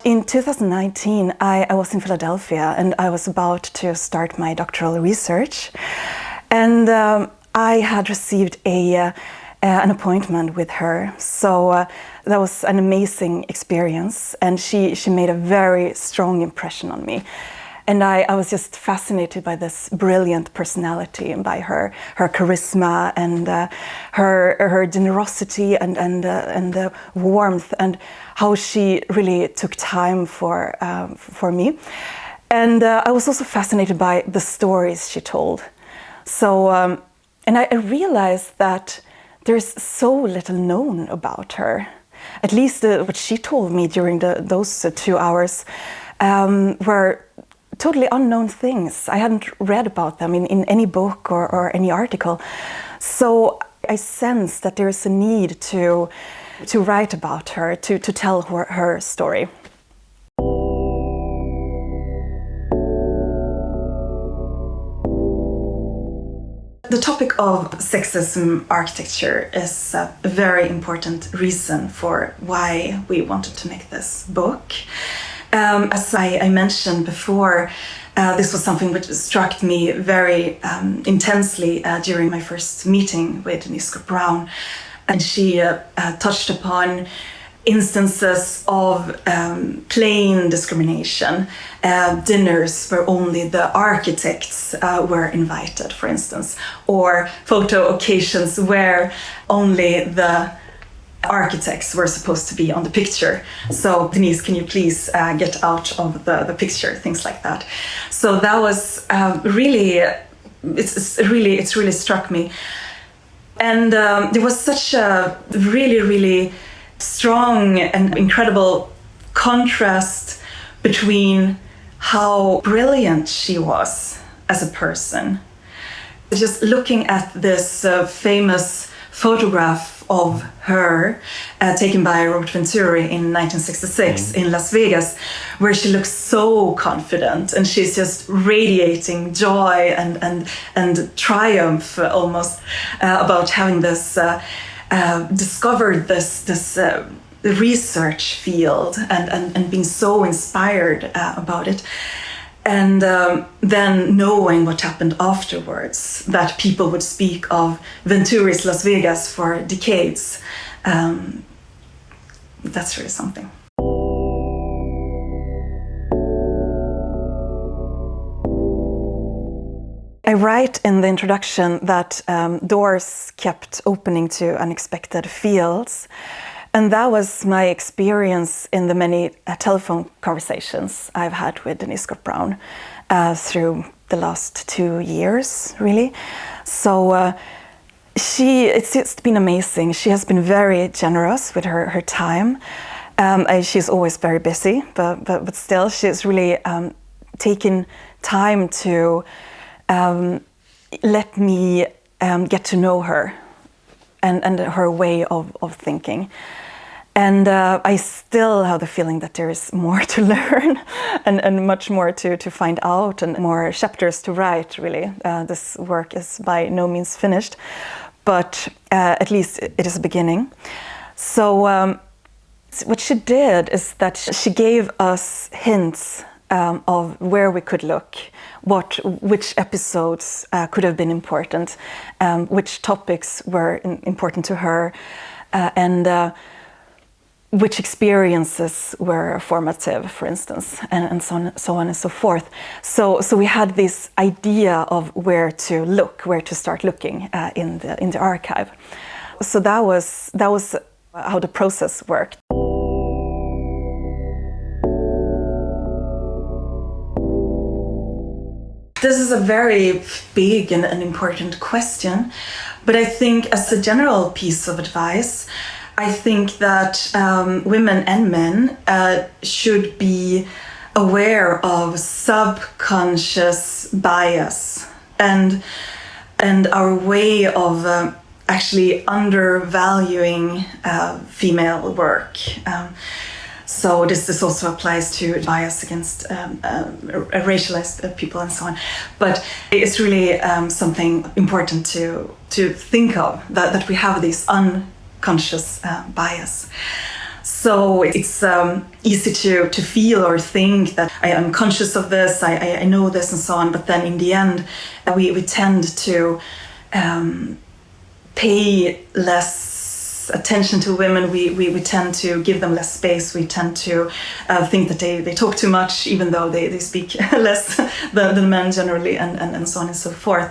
In 2019, I was in Philadelphia and I was about to start my doctoral research. And I had received an appointment with her. So that was an amazing experience. And she made a very strong impression on me. And I was just fascinated by this brilliant personality and by her charisma and her generosity and warmth, and how she really took time for me. And I was also fascinated by the stories she told. So, and I realized that there's so little known about her. At least what she told me during those 2 hours were totally unknown things. I hadn't read about them in any book or any article. So I sensed that there is a need to write about her, to tell her story. The topic of sexism architecture is a very important reason for why we wanted to make this book. As I mentioned before, this was something which struck me very intensely during my first meeting with Denise Scott Brown. And she touched upon instances of plain discrimination, dinners where only the architects were invited, for instance, or photo occasions where only the architects were supposed to be on the picture. So, Denise, can you please get out of the picture? Things like that. So that was it's really struck me. And there was such a really strong and incredible contrast between how brilliant she was as a person. Just looking at this famous photograph of her taken by Robert Venturi in 1966 in Las Vegas, where she looks so confident and she's just radiating joy and triumph almost about having this discovered this research field and being so inspired about it. And then knowing what happened afterwards, that people would speak of Venturi's Las Vegas for decades, that's really something. I write in the introduction that doors kept opening to unexpected fields. And that was my experience in the many telephone conversations I've had with Denise Scott Brown through the last 2 years, really. So it's just been amazing. She has been very generous with her time. She's always very busy, but still, she's really taken time to let me get to know her and her way of thinking. And I still have the feeling that there is more to learn and much more to find out and more chapters to write, really. This work is by no means finished, but at least it is a beginning. So what she did is that she gave us hints of where we could look, which episodes could have been important, which topics were important to her, and which experiences were formative, for instance, and so on and so forth. So we had this idea of where to look, where to start looking in the archive. So that was how the process worked. This is a very big and important question, but I think as a general piece of advice, I think that women and men should be aware of subconscious bias and our way of actually undervaluing female work. So this also applies to bias against racialized people and so on. But it's really something important to think of, that we have this unconscious bias. So it's easy to feel or think that I am conscious of this, I know this and so on, but then in the end we tend to pay less attention to women, we tend to give them less space, we tend to think that they talk too much, even though they speak less than men generally, and so on and so forth.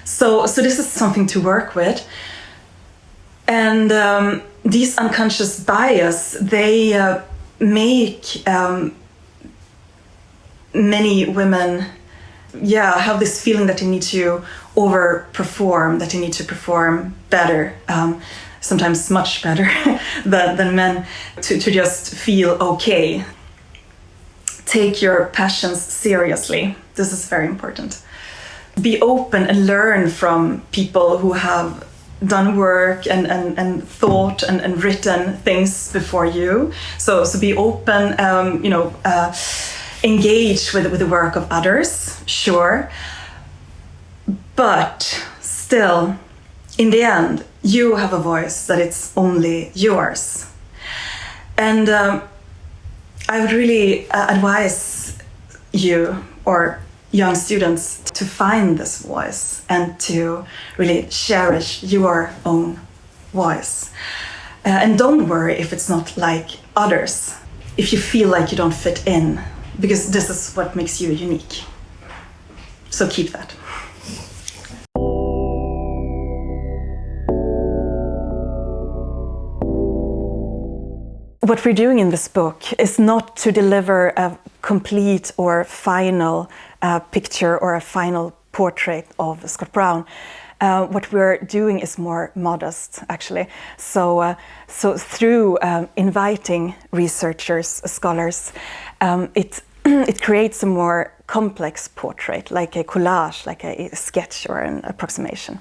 So this is something to work with. And these unconscious bias, they make many women have this feeling that they need to overperform, that they need to perform better, sometimes much better than men, to just feel okay. Take your passions seriously. This is very important. Be open and learn from people who have done work and thought and written things before you. So be open, engage with the work of others, sure. But still, in the end, you have a voice that it's only yours. And I would really advise you or young students to find this voice and to really cherish your own voice. And don't worry if it's not like others, if you feel like you don't fit in, because this is what makes you unique. So keep that. What we're doing in this book is not to deliver a complete or final picture or a final portrait of Scott Brown. What we're doing is more modest, actually. So through inviting researchers, scholars, it creates a more complex portrait, like a collage, like a sketch or an approximation.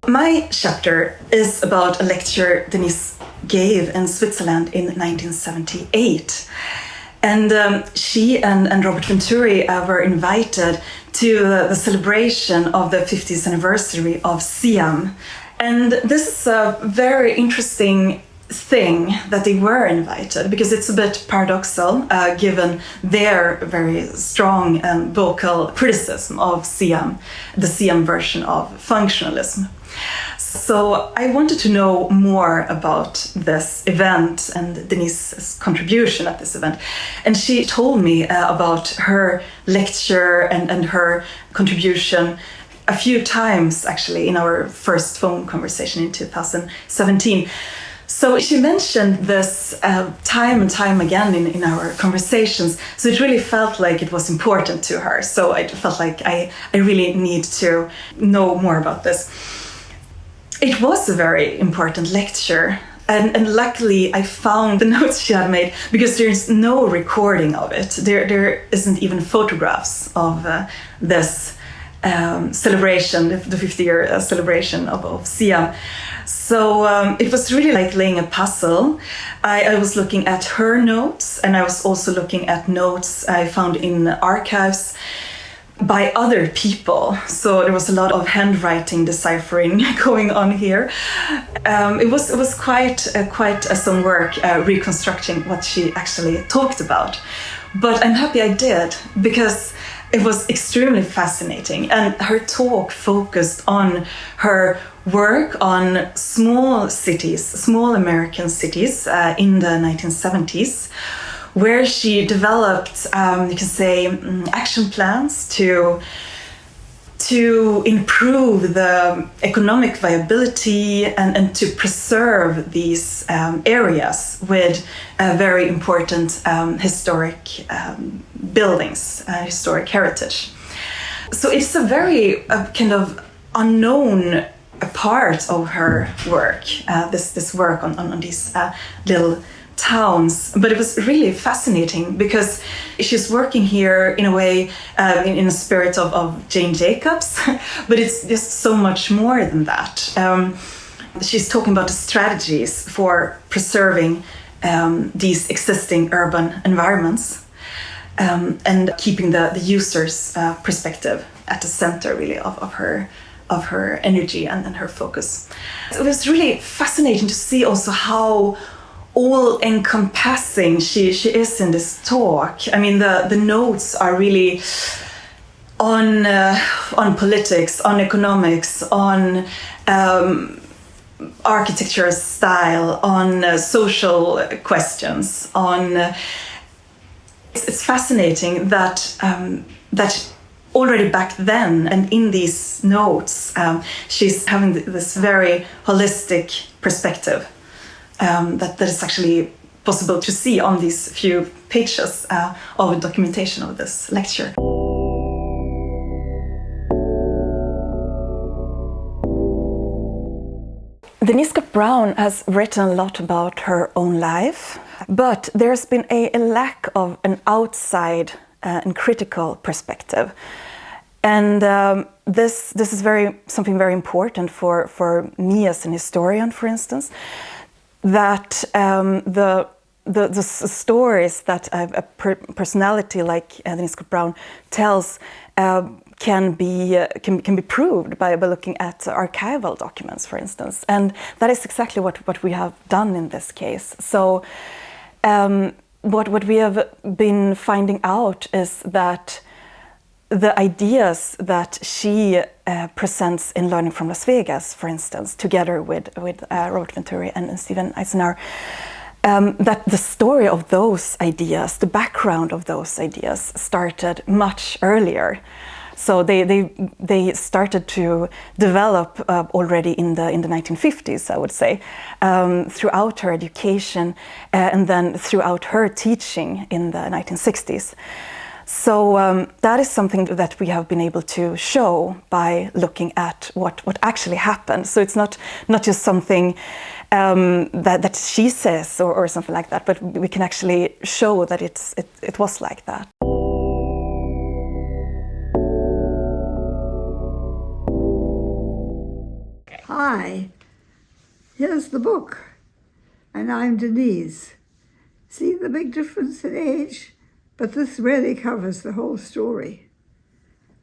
My chapter is about a lecture Denise gave in Switzerland in 1978. And she and Robert Venturi were invited to the celebration of the 50th anniversary of Siam. And this is a very interesting thing that they were invited, because it's a bit paradoxical given their very strong and vocal criticism of Siam, the Siam version of functionalism. So I wanted to know more about this event and Denise's contribution at this event. And she told me about her lecture and her contribution a few times, actually, in our first phone conversation in 2017. So she mentioned this time and time again in our conversations. So it really felt like it was important to her. So I felt like I really need to know more about this. It was a very important lecture, and luckily I found the notes she had made, because there's no recording of it. There isn't even photographs of this celebration, the 50-year celebration of Siam. So it was really like laying a puzzle. I was looking at her notes, and I was also looking at notes I found in archives by other people. So there was a lot of handwriting deciphering going on here. It was quite some work reconstructing what she actually talked about. But I'm happy I did, because it was extremely fascinating. And her talk focused on her work on small cities, small American cities in the 1970s, where she developed, you can say, action plans to improve the economic viability and to preserve these areas with very important historic buildings, historic heritage. So it's a very kind of unknown part of her work, this work on these little towns, but it was really fascinating because she's working here in a way in a spirit of Jane Jacobs, but it's just so much more than that. She's talking about the strategies for preserving these existing urban environments and keeping the user's perspective at the center really of her of her energy and her focus. It was really fascinating to see also how all-encompassing she is in this talk. I mean, the notes are really on politics, on economics, on architecture style, on social questions, on. It's fascinating that that already back then and in these notes, she's having this very holistic perspective that is actually possible to see on these few pages of documentation of this lecture. Denise Scott Brown has written a lot about her own life, but there's been a lack of an outside and critical perspective. And this is something very important for me as an historian, for instance, that the stories that a personality like Denise Scott Brown tells can be proved by looking at archival documents, for instance, and that is exactly what we have done in this case. So what we have been finding out is that the ideas that she presents in Learning from Las Vegas, for instance, together with Robert Venturi and Stephen Eisenhower, that the story of those ideas, the background of those ideas, started much earlier. So they started to develop already in the 1950s, I would say, throughout her education and then throughout her teaching in the 1960s. So that is something that we have been able to show by looking at what actually happened. So it's not just something that she says or something like that, but we can actually show that it was like that. Hi, here's the book, and I'm Denise. See the big difference in age? But this really covers the whole story.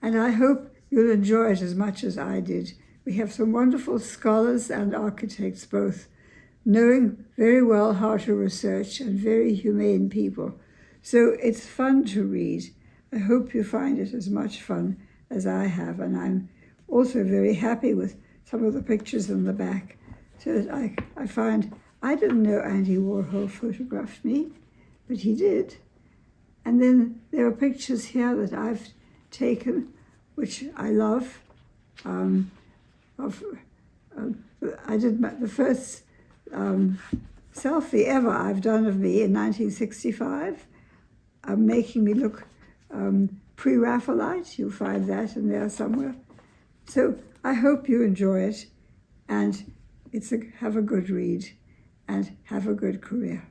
And I hope you'll enjoy it as much as I did. We have some wonderful scholars and architects both, knowing very well how to research and very humane people. So it's fun to read. I hope you find it as much fun as I have. And I'm also very happy with some of the pictures in the back. So that I find, I didn't know Andy Warhol photographed me, but he did. And then there are pictures here that I've taken, which I love. I did the first selfie ever I've done of me in 1965, making me look pre-Raphaelite. You'll find that in there somewhere. So I hope you enjoy it, and have a good read, and have a good career.